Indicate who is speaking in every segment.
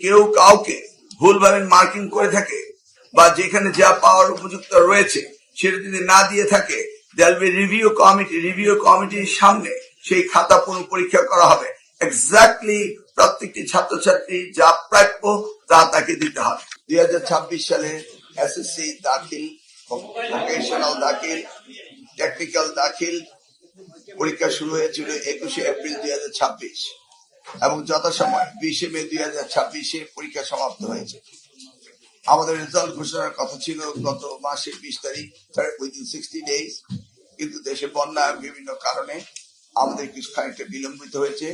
Speaker 1: কেউ কাউকে ভুলভাবে মার্কিং করে থাকে বা যেখানে যা পাওয়ার উপযুক্ত রয়েছে সেটা যদি না দিয়ে থাকে, রিভিউ কমিটির সামনে সেই খাতা পুনঃপরীক্ষা করা হবে। এক্স্যাক্টলি প্রত্যেকটি ছাত্রছাত্রী যা প্রাপ্য তা তাকে দিতে হবে। 2026 সালে এসএসসি দাখিল, ভোকেশনাল দাখিল, টেকনিক্যাল দাখিল পরীক্ষা শুরু হয়েছিল 21 এপ্রিল 2026 এবং যথাসময় 20 মে 2026 পরীক্ষা সমাপ্ত হয়েছে। আমাদের রেজাল্ট ঘোষণার কথা ছিল গত মাসের 20 তারিখ, উইদিন 60 ডেজ, কিন্তু দেশে বন্যা বিভিন্ন কারণে আমাদের কিছু খানিকটা বিলম্বিত হয়েছে,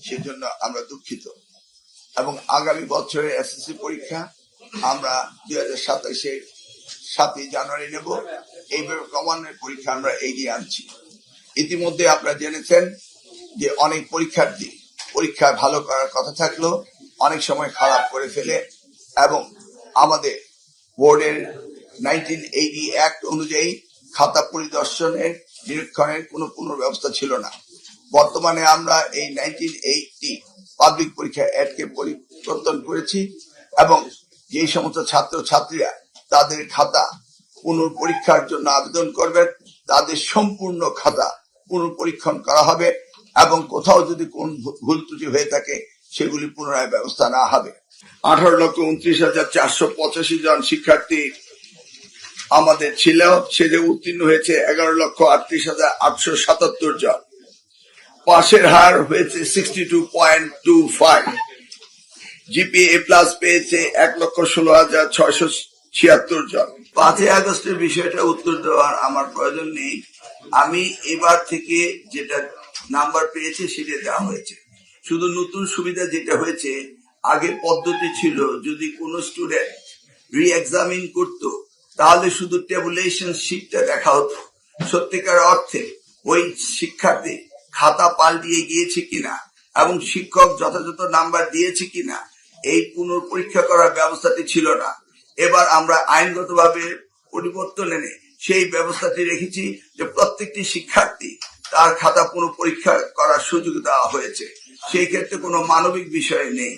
Speaker 1: সেজন্য আমরা দুঃখিত। এবং আগামী বছরের এসএসসি পরীক্ষা আমরা 2027 7 জানুয়ারি নেব। এইভাবে ক্রমান্বয়ে পরীক্ষা আমরা এগিয়ে আনছি। ইতিমধ্যে আপনারা জেনেছেন যে অনেক পরীক্ষার্থী পরীক্ষায় ভালো করার কথা থাকলেও অনেক সময় খারাপ করে ফেলে এবং আমাদের বোর্ডের 1980 অ্যাক্ট অনুযায়ী খাতা পরিদর্শনের নিরীক্ষণের কোনো ব্যবস্থা ছিল না। বর্তমানে আমরা এই 1980 পাবলিক পরীক্ষা অ্যাক্টকে পরিবর্তন করেছি এবং যেই সমস্ত ছাত্রছাত্রীরা তাদের খাতা পুনঃপরীক্ষার জন্য আবেদন করবেন তাদের সম্পূর্ণ খাতা পুনঃপরীক্ষণ করা হবে এবং কোথাও যদি কোন ভুল ত্রুটি হয়ে থাকে সেগুলি পুনরায় ব্যবস্থা নেওয়া হবে। 18,29,485 জন শিক্ষার্থী আমাদের ছিল, সেজে উত্তীর্ণ হয়েছে 11,38,877 জন। পাশের হার হয়েছে 62.25। জিপিএ প্লাস পেয়েছে 1,16,676 জন। 5 আগস্টের বিষয়টা উত্তর দেওয়ার আমার প্রয়োজন নেই। আমি এবার থেকে যেটা নাম্বার পেয়েছি সেটা দেওয়া হয়েছে। শুধু নতুন সুবিধা যেটা হয়েছে, আগে পদ্ধতি ছিল যদি কোনো স্টুডেন্ট রি-এক্সামিন করতো তাহলে শুধু টেবুলেশন শিটটা দেখা হতো, সত্যিকার অর্থে ওই শিক্ষার্থী খাতা পাল্টিয়ে গিয়েছে কিনা এবং শিক্ষক যথাযথ নাম্বার দিয়েছে কিনা এই পুনঃপরীক্ষা করার ব্যবস্থাটি ছিল না। এবার আমরা আইনগতভাবে পরিবর্তন এনে সেই ব্যবস্থাটি রেখেছি যে প্রত্যেকটি শিক্ষার্থী তার খাতা পুনঃপরীক্ষা করার সুযোগ দেওয়া হয়েছে। সেই ক্ষেত্রে কোনো মানবিক বিষয় নেই।